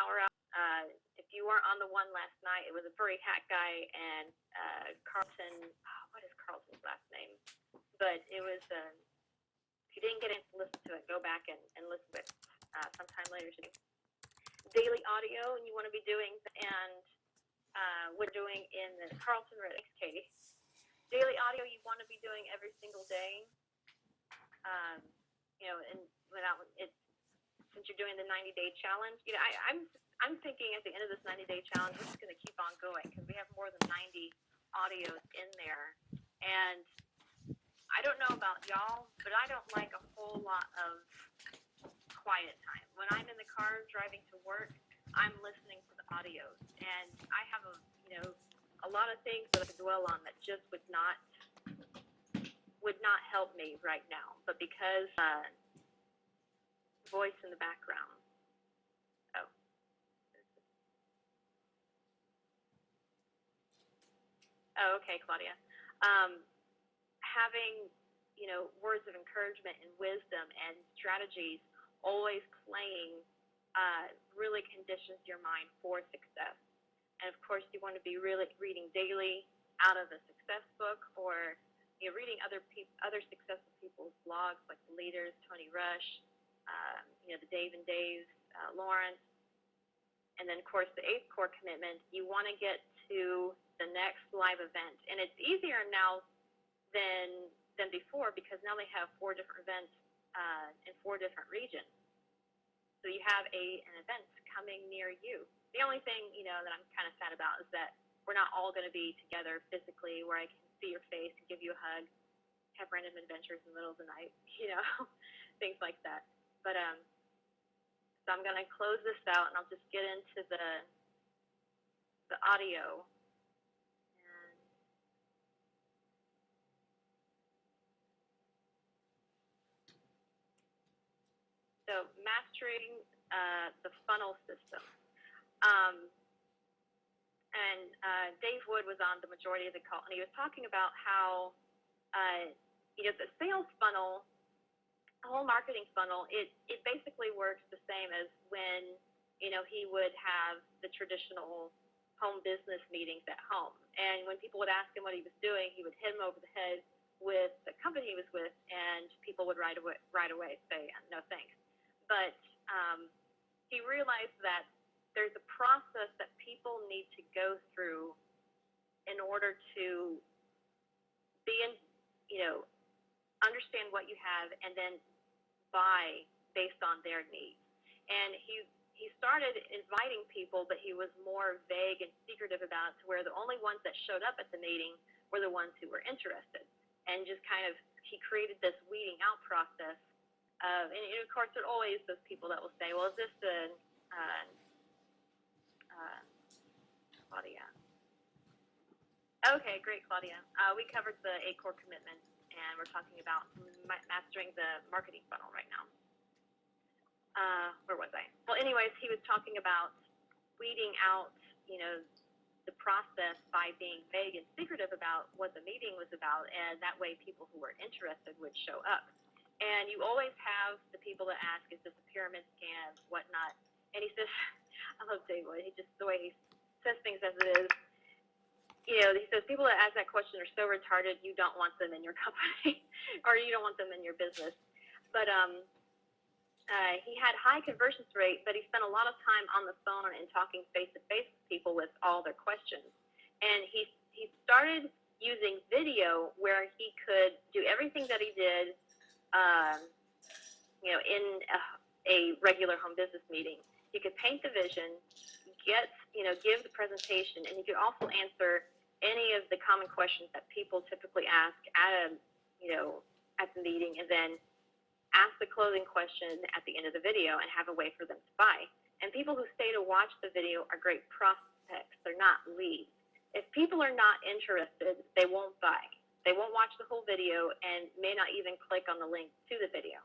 power out. If you weren't on the one last night, it was a furry hat guy and Carlton. Oh, what is Carlton's last name? But it was. If you didn't get in to listen to it, go back and listen to it sometime later today. Daily audio, and you want to be doing, and we're doing in the Carlton Reddick case. Daily audio, you want to be doing every single day. And without it, since you're doing the 90-day challenge, I'm thinking at the end of this 90-day challenge, we're just going to keep on going because we have more than 90 audios in there. And I don't know about y'all, but I don't like a whole lot of quiet time. When I'm in the car driving to work, I'm listening to the audios, and I have a lot of things that I could dwell on that just would not help me right now. But because voice in the background. Oh, okay, Claudia. Having words of encouragement and wisdom and strategies always playing really conditions your mind for success. And of course, you want to be really reading daily out of a success book, or reading other successful people's blogs like the leaders, Tony Rush, the Dave and Dave's, Lawrence. And then, of course, the 8th core commitment, you want to get to the next live event. And it's easier now than before because now they have 4 different events in 4 different regions. So you have an event coming near you. The only thing, that I'm kind of sad about is that we're not all going to be together physically where I can see your face and give you a hug, have random adventures in the middle of the night, things like that. But so I'm going to close this out, and I'll just get into the audio. So mastering the funnel system. And Dave Wood was on the majority of the call, and he was talking about how, the sales funnel, the whole marketing funnel, it basically works the same as when, he would have the traditional home business meetings at home. And when people would ask him what he was doing, he would hit them over the head with the company he was with, and people would right away say, no thanks. But he realized that there's a process that people need to go through in order to be in, understand what you have and then buy based on their needs. And he started inviting people, but he was more vague and secretive about it, to where the only ones that showed up at the meeting were the ones who were interested. And just kind of, he created this weeding out process. And of course, there are always those people that will say, well, is this the Claudia? Okay, great, Claudia. We covered the 8 core commitments, and we're talking about mastering the marketing funnel right now. Where was I? Well, anyways, he was talking about weeding out, the process by being vague and secretive about what the meeting was about, and that way people who were interested would show up. And you always have the people that ask, is this a pyramid scam, whatnot? And he says, I love Dave Wood. He just, the way he says things as it is. He says people that ask that question are so retarded, you don't want them in your company, or you don't want them in your business. But he had high conversion rate, but he spent a lot of time on the phone and talking face-to-face with people with all their questions. And he started using video where he could do everything that he did, in a regular home business meeting. He could paint the vision, give the presentation, and he could also answer any of the common questions that people typically ask at the meeting, and then ask the closing question at the end of the video and have a way for them to buy. And people who stay to watch the video are great prospects. They're not leads. If people are not interested, they won't buy. They won't watch the whole video and may not even click on the link to the video.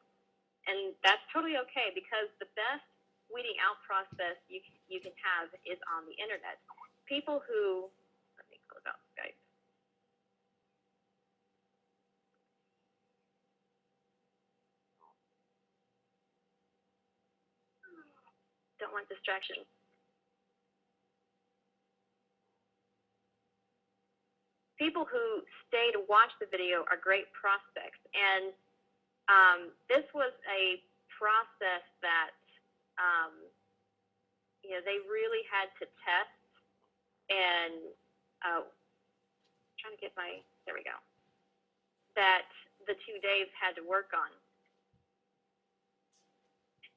And that's totally okay, because the best weeding out process you can have is on the internet. People who, let me close out Skype. Don't want distraction. people who stay to watch the video are great prospects. And this was a process that, they really had to test and trying to get there we go, that the two Daves had to work on.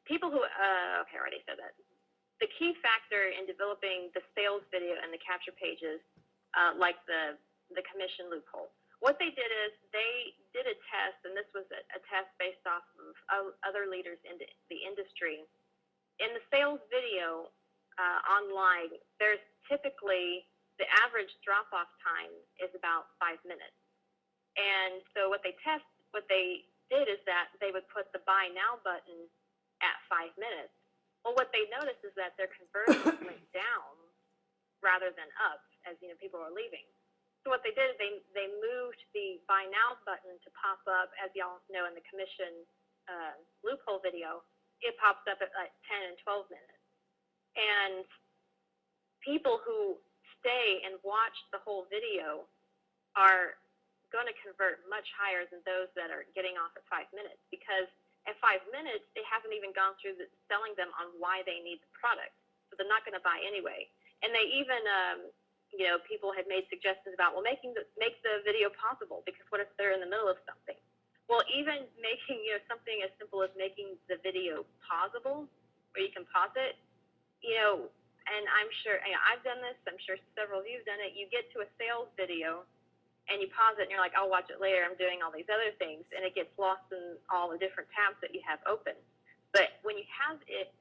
People who, okay, I already said that. The key factor in developing the sales video and the capture pages, like the commission loophole, what they did is they did a test, and this was a test based off of other leaders in the industry. In the sales video online, there's typically the average drop-off time is about 5 minutes. And so what they did is that they would put the Buy Now button at 5 minutes. Well, what they noticed is that their conversions went down rather than up as people were leaving. So what they did is they moved the Buy Now button to pop up, as y'all know in the commission loophole video, it pops up at like 10 and 12 minutes. And people who stay and watch the whole video are going to convert much higher than those that are getting off at 5 minutes, because at 5 minutes, they haven't even gone through selling them on why they need the product. So they're not going to buy anyway. And they even, people had made suggestions about, well, make the video pausable, because what if they're in the middle of something? Well, even making, something as simple as making the video pausable, where you can pause it, and I'm sure, I've done this, I'm sure several of you have done it. You get to a sales video, and you pause it, and you're like, I'll watch it later, I'm doing all these other things, and it gets lost in all the different tabs that you have open. But when you have it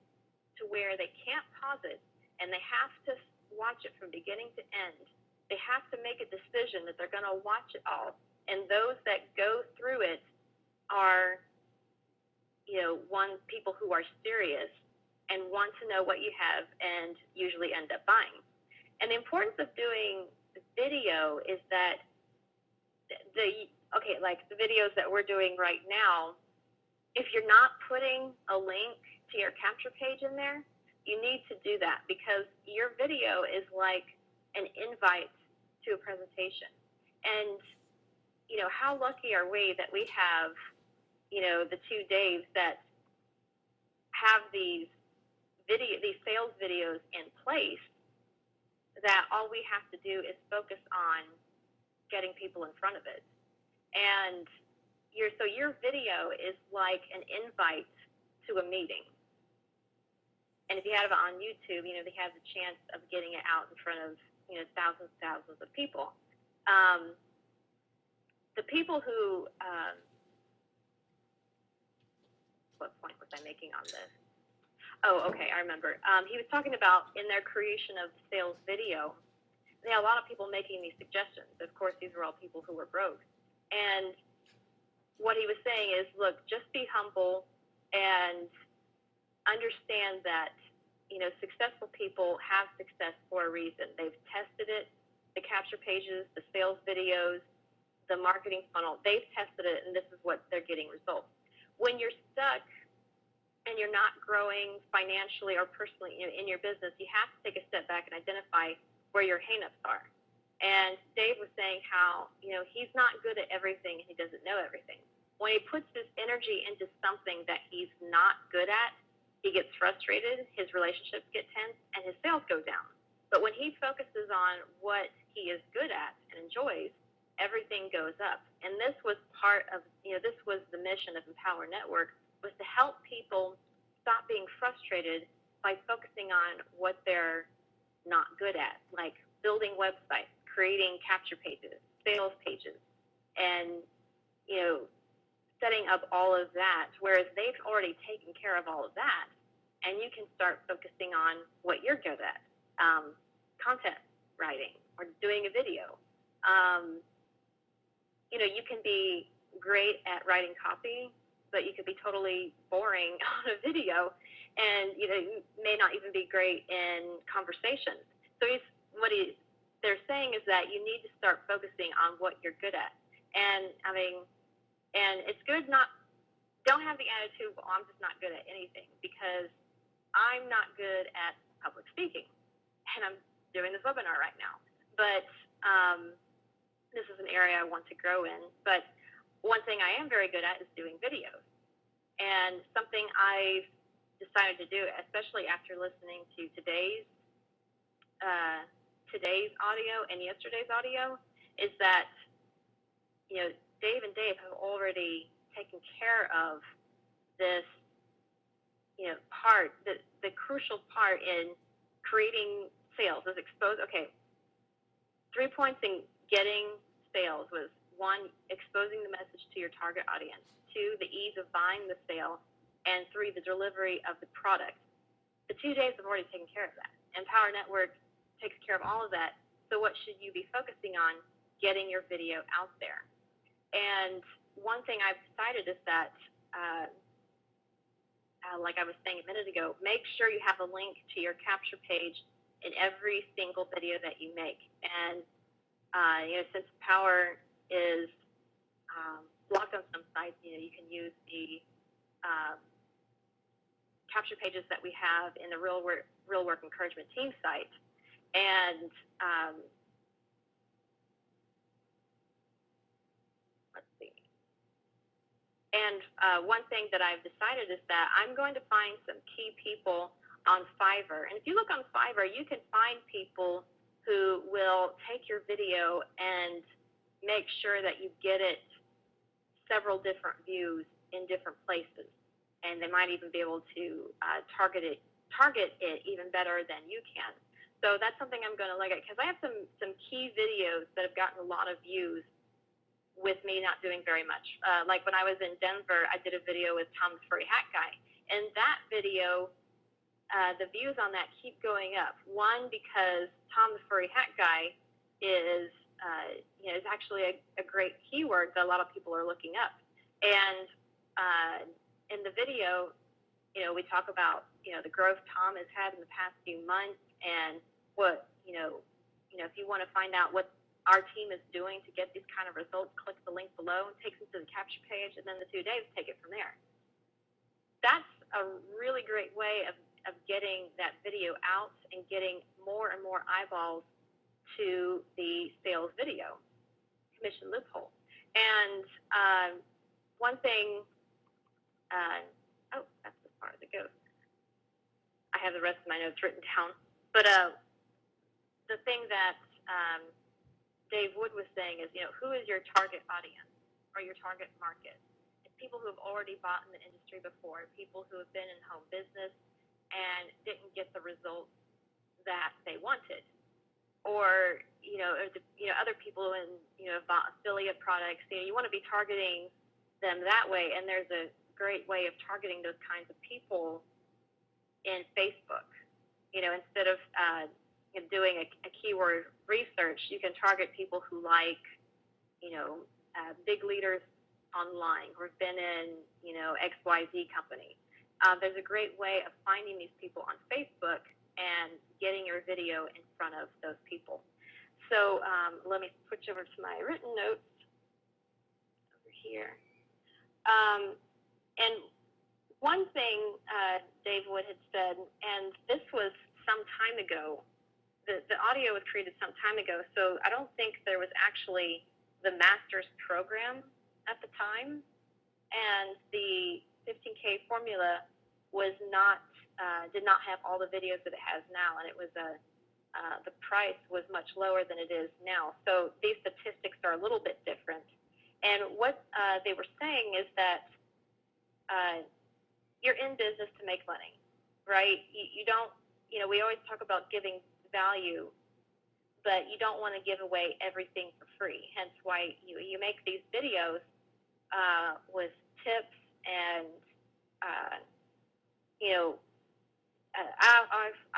to where they can't pause it, and they have to watch it from beginning to end, they have to make a decision that they're going to watch it all, and those that go through it are, people who are serious and want to know what you have and usually end up buying. And the importance of doing video is that like the videos that we're doing right now, if you're not putting a link to your capture page in there, you need to do that, because your video is like an invite to a presentation. And, how lucky are we that we have, the two Daves that have these sales videos in place, that all we have to do is focus on getting people in front of it. And your video is like an invite to a meeting. And if you have it on YouTube, they have the chance of getting it out in front of, thousands of people. The people who, what point was I making on this? Oh, okay, I remember. He was talking about in their creation of the sales video, they had a lot of people making these suggestions. Of course, these were all people who were broke. And what he was saying is, look, just be humble and understand that, successful people have success for a reason. They've tested it, the capture pages, the sales videos, the marketing funnel. They've tested it, and this is what they're getting results. When you're stuck and you're not growing financially or personally in your business, you have to take a step back and identify where your hang-ups are. And Dave was saying how, he's not good at everything and he doesn't know everything. When he puts his energy into something that he's not good at, he gets frustrated, his relationships get tense, and his sales go down. But when he focuses on what he is good at and enjoys, everything goes up. And this was part of, this was the mission of Empower Network, was to help people stop being frustrated by focusing on what they're not good at, like building websites, creating capture pages, sales pages, and, setting up all of that, whereas they've already taken care of all of that, and you can start focusing on what you're good at, content writing or doing a video. You can be great at writing copy, but you could be totally boring on a video, and you may not even be great in conversation. So they're saying is that you need to start focusing on what you're good at. And and it's good don't have the attitude, well, I'm just not good at anything, because I'm not good at public speaking, and I'm doing this webinar right now. But This is an area I want to grow in. But one thing I am very good at is doing videos. And something I've decided to do, especially after listening to today's audio and yesterday's audio, is that Dave and Dave have already taken care of this part, the crucial part in creating sales is expose. Okay, 3 points in getting sales was: 1, exposing the message to your target audience; 2, the ease of buying the sale; and 3, the delivery of the product. The 2 days have already taken care of that. Empower Network takes care of all of that. So what should you be focusing on? Getting your video out there. And one thing I've decided is that, like I was saying a minute ago, make sure you have a link to your capture page in every single video that you make. And since Power is blocked on some sites, you can use the capture pages that we have in the Real Work Encouragement Team site. And let's see. And one thing that I've decided is that I'm going to find some key people on Fiverr. And if you look on Fiverr, you can find people who will take your video and make sure that you get it several different views in different places. And they might even be able to target it even better than you can. So that's something I'm going to look at, because I have some key videos that have gotten a lot of views with me not doing very much. Like when I was in Denver, I did a video with Tom the Furry Hat Guy. And that video, the views on that keep going up. One, because Tom the Furry Hat Guy is actually a great keyword that a lot of people are looking up. And in the video, we talk about, the growth Tom has had in the past few months, and what, if you want to find out what our team is doing to get these kind of results, click the link below. It takes them to the capture page, and then the 2 days take it from there. That's a really great way of getting that video out and getting more and more eyeballs to the sales video commission loophole. And one thing, that's as far as it goes. I have the rest of my notes written down. But the thing that Dave Wood was saying is, who is your target audience or your target market? It's people who have already bought in the industry before, people who have been in home business and didn't get the results that they wanted. Or, other people in, bought affiliate products. You want to be targeting them that way. And there's a great way of targeting those kinds of people in Facebook. Instead of doing a keyword research, you can target people who like, big leaders online who have been in, XYZ company. There's a great way of finding these people on Facebook and getting your video in front of those people. So let me switch over to my written notes over here. And one thing Dave Wood had said, and this was some time ago, the audio was created some time ago, so I don't think there was actually the master's program at the time, and the 15K formula was not did not have all the videos that it has now, and it was the price was much lower than it is now. So these statistics are a little bit different. And what they were saying is that you're in business to make money, right? You don't, we always talk about giving value, but you don't want to give away everything for free. Hence why you make these videos with tips and,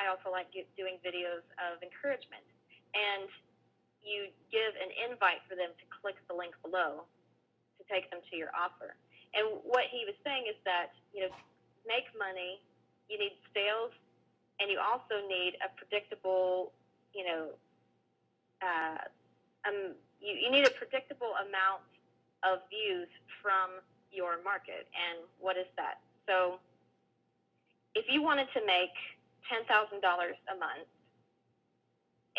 I also like doing videos of encouragement. And you give an invite for them to click the link below to take them to your offer. And what he was saying is that, to make money, you need sales, and you also need a predictable, you need a predictable amount of views from your market. And what is that? So if you wanted to make $10,000 a month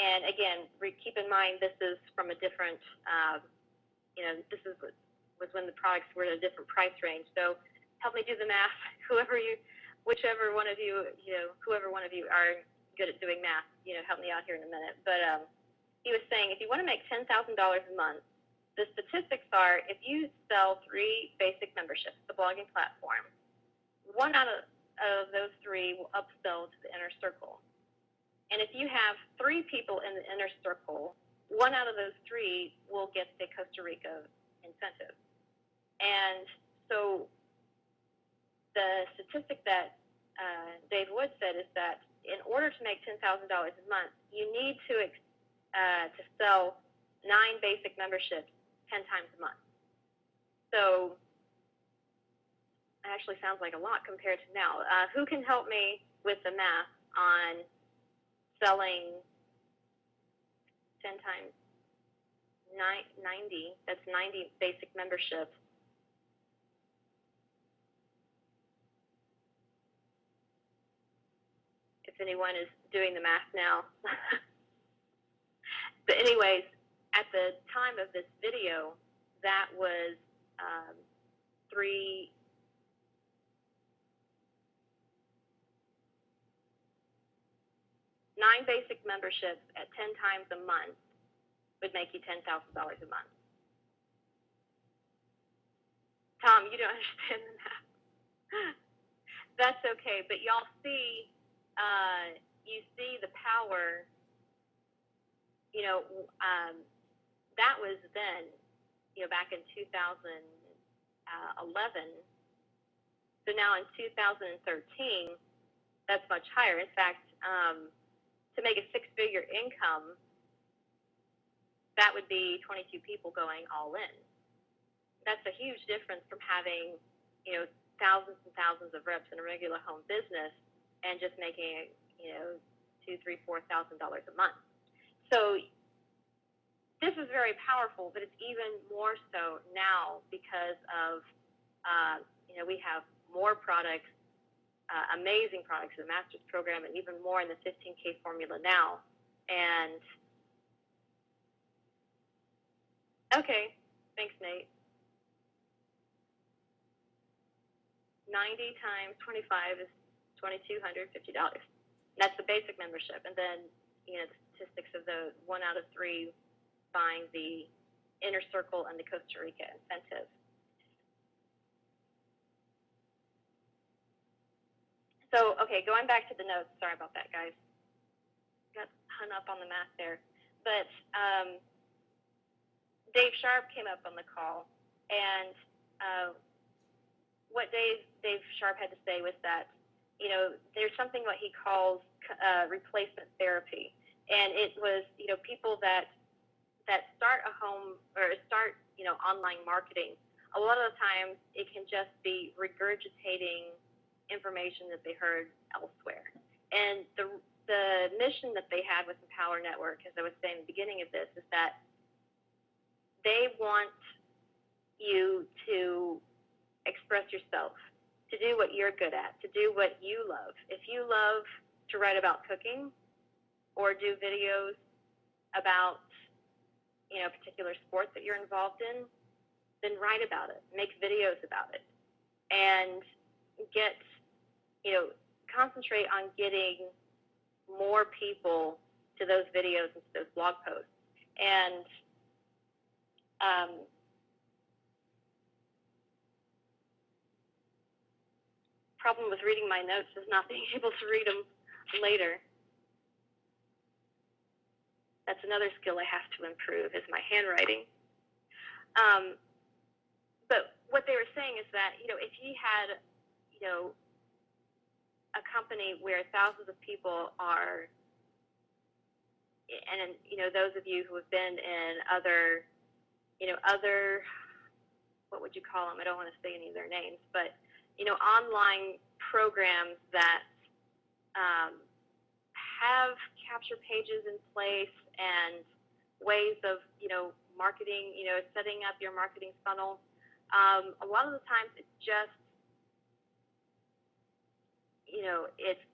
And again, keep in mind this is from a different, this was when the products were at a different price range. So help me do the math. Whichever one of you, whoever one of you are good at doing math, help me out here in a minute. But he was saying if you want to make $10,000 a month, the statistics are if you sell 3 basic memberships, the blogging platform, 1 out of those 3 will upsell to the inner circle. And if you have 3 people in the inner circle, 1 out of those 3 will get the Costa Rica incentive. And so the statistic that Dave Wood said is that in order to make $10,000 a month, you need to sell 9 basic memberships 10 times a month. So it actually sounds like a lot compared to now. Who can help me with the math on selling 10 times 90? That's 90 basic memberships. If anyone is doing the math now. But anyways, at the time of this video, that was 9 basic memberships at 10 times a month would make you $10,000 a month. Tom, you don't understand the math. That's okay, but y'all see, you see the power. That was then, back in 2011. So now in 2013, that's much higher. In fact, to make a 6-figure income, that would be 22 people going all in. That's a huge difference from having, thousands and thousands of reps in a regular home business and just making, $2,000, $3,000, $4,000 a month. So this is very powerful, but it's even more so now because of, we have more products, amazing products in the Master's program, and even more in the 15K formula now. And okay, thanks, Nate. 90 times 25 is $2,250. That's the basic membership, and then the statistics of the 1 out of 3 buying the inner circle and the Costa Rica incentive. So, okay, going back to the notes. Sorry about that, guys. Got hung up on the math there. But Dave Sharp came up on the call, and what Dave Sharp had to say was that, there's something what he calls replacement therapy. And it was, people that start a home or start, online marketing. A lot of the times it can just be regurgitating information that they heard elsewhere. And the mission that they had with Empower Network, as I was saying at the beginning of this, is that they want you to express yourself, to do what you're good at, to do what you love. If you love to write about cooking or do videos about, a particular sport that you're involved in, then write about it, make videos about it, and concentrate on getting more people to those videos and to those blog posts. And problem with reading my notes is not being able to read them later. That's another skill I have to improve, is my handwriting. But what they were saying is that, if he had, a company where thousands of people are, and, those of you who have been in other, what would you call them? I don't want to say any of their names, but, online programs that have capture pages in place and ways of, marketing, setting up your marketing funnel. A lot of the times it's just, it's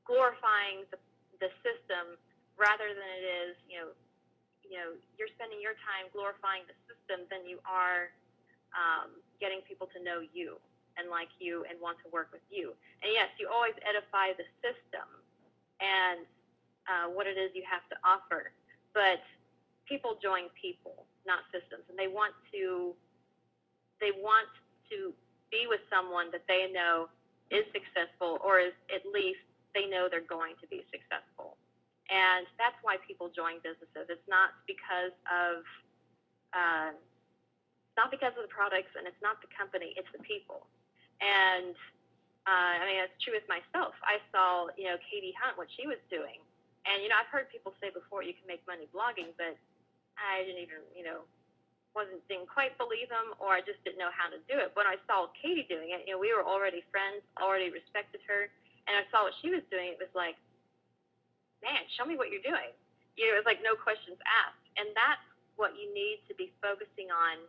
glorifying the system rather than it is, you're spending your time glorifying the system than you are getting people to know you and like you and want to work with you. And yes, you always edify the system and what it is you have to offer, but people join people, not systems, and they want to be with someone that they know is successful, or is at least they know they're going to be successful. And that's why people join businesses. It's not because of the products, and it's not the company, it's the people. And it's true with myself. I saw, Katie Hunt, what she was doing. And, I've heard people say before you can make money blogging, but I didn't even, didn't quite believe them, or I just didn't know how to do it. When I saw Katie doing it, we were already friends, already respected her, and I saw what she was doing. It was like, man, show me what you're doing. It was like no questions asked. And that's what you need to be focusing on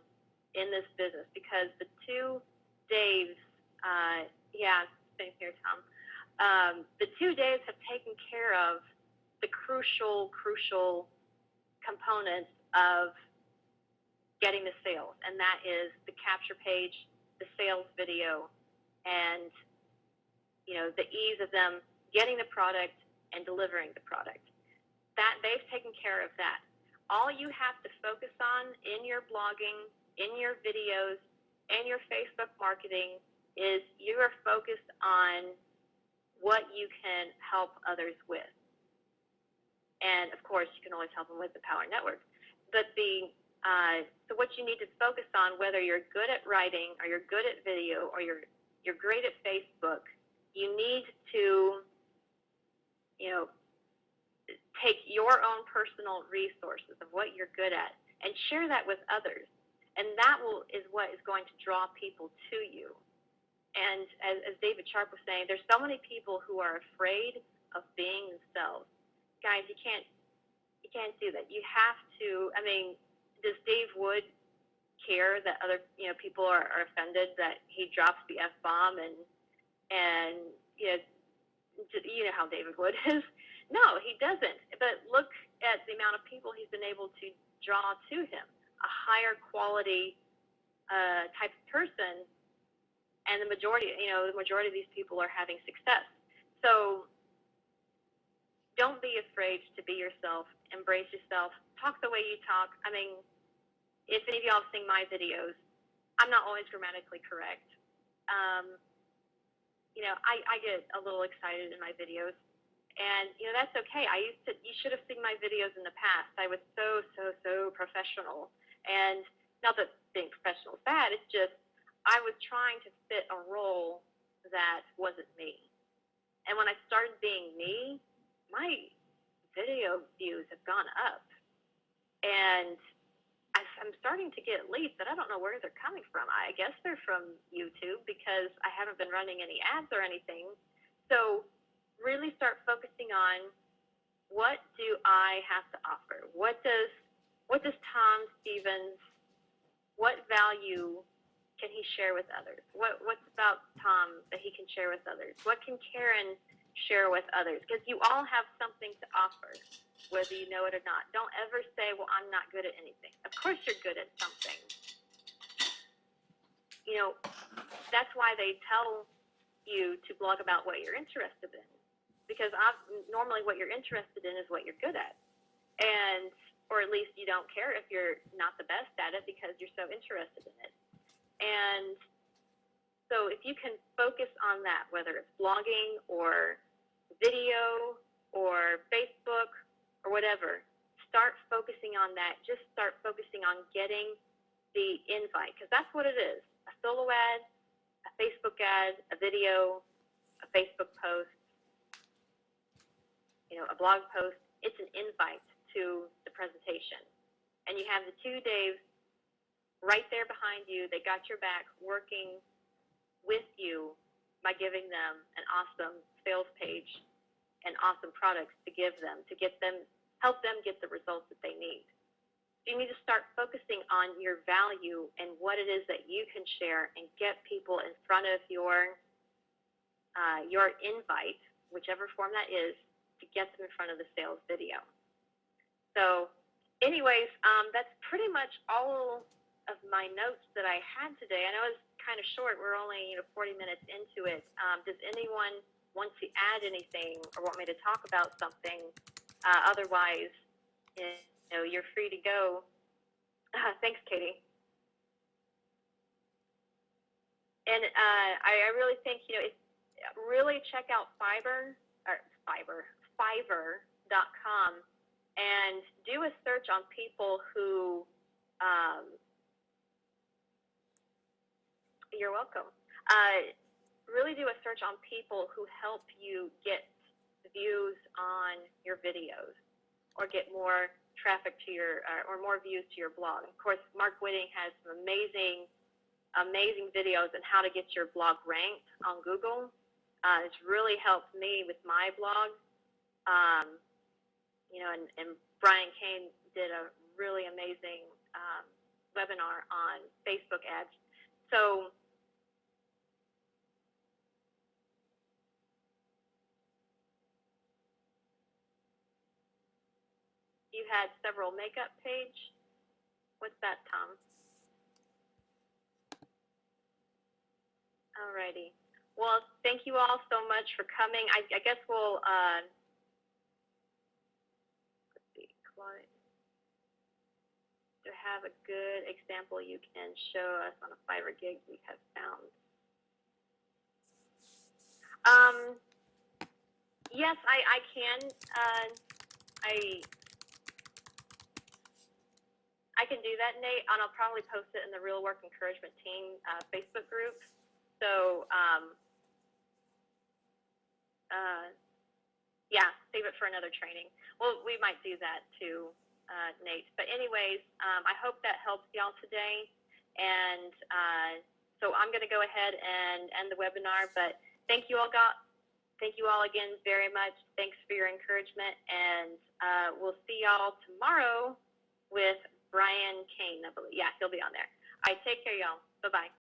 in this business, because the two Daves, same here, Tom, the 2 days have taken care of the crucial components of getting the sales, and that is the capture page, the sales video, and the ease of them getting the product and delivering the product. That they've taken care of that. All you have to focus on in your blogging, in your videos, and your Facebook marketing is you are focused on what you can help others with. And of course, you can always help them with the Power Network. But so what you need to focus on, whether you're good at writing or you're good at video or you're great at Facebook, you need to, take your own personal resources of what you're good at and share that with others. And that is what is going to draw people to you. And as David Sharp was saying, there's so many people who are afraid of being themselves. Guys, you can't do that. You have to. Does Dave Wood care that other people are offended that he drops the F-bomb and you know how David Wood is? No, he doesn't. But look at the amount of people he's been able to draw to him, a higher quality type of person, and the majority of these people are having success. So don't be afraid to be yourself, embrace yourself, talk the way you talk. If any of y'all have seen my videos, I'm not always grammatically correct. I get a little excited in my videos, and that's okay. You should have seen my videos in the past. I was so professional, and not that being professional is bad. It's just I was trying to fit a role that wasn't me. And when I started being me, my video views have gone up, and I'm starting to get leads that I don't know where they're coming from. I guess they're from YouTube because I haven't been running any ads or anything. So really start focusing on, what do I have to offer? What does Tom Stevens, what value can he share with others? What's about Tom that he can share with others? What can Karen share with others? Because you all have something to offer, whether you know it or not. Don't ever say, well, I'm not good at anything. Of course you're good at something. That's why they tell you to blog about what you're interested in, because normally what you're interested in is what you're good at. Or at least you don't care if you're not the best at it because you're so interested in it. And so if you can focus on that, whether it's blogging or video or Facebook or whatever, start focusing on that. Just start focusing on getting the invite, because that's what it is. A solo ad, a Facebook ad, a video, a Facebook post, a blog post. It's an invite to the presentation. And you have the 2 Daves right there behind you. They got your back, working with you by giving them an awesome sales page and awesome products to give them, help them get the results that they need. So you need to start focusing on your value and what it is that you can share, and get people in front of your invite, whichever form that is, to get them in front of the sales video. So, anyways, that's pretty much all of my notes that I had today. I know it's kind of short. We're only 40 minutes into it. Does anyone want to add anything or want me to talk about something? Otherwise, you're free to go. Thanks, Katie. And I really think really check out Fiverr.com, and do a search on people who. You're welcome. Really do a search on people who help you get views on your videos, or get more traffic to your, or more views to your blog. Of course, Mark Whitting has some amazing videos on how to get your blog ranked on Google. It's really helped me with my blog. And Brian Kane did a really amazing webinar on Facebook ads. So you had several makeup page. What's that, Tom? Alrighty. Well, thank you all so much for coming. I guess we'll let's see, to have a good example you can show us on a Fiverr gig we have found. Yes, I can. I can do that, Nate, and I'll probably post it in the Real Work Encouragement Team Facebook group. So, yeah, save it for another training. Well, we might do that too, Nate. But anyways, I hope that helps y'all today. And so I'm going to go ahead and end the webinar. But thank you all again very much. Thanks for your encouragement. And we'll see y'all tomorrow with Brian Kane, I believe. Yeah, he'll be on there. All right, take care, y'all. Bye-bye.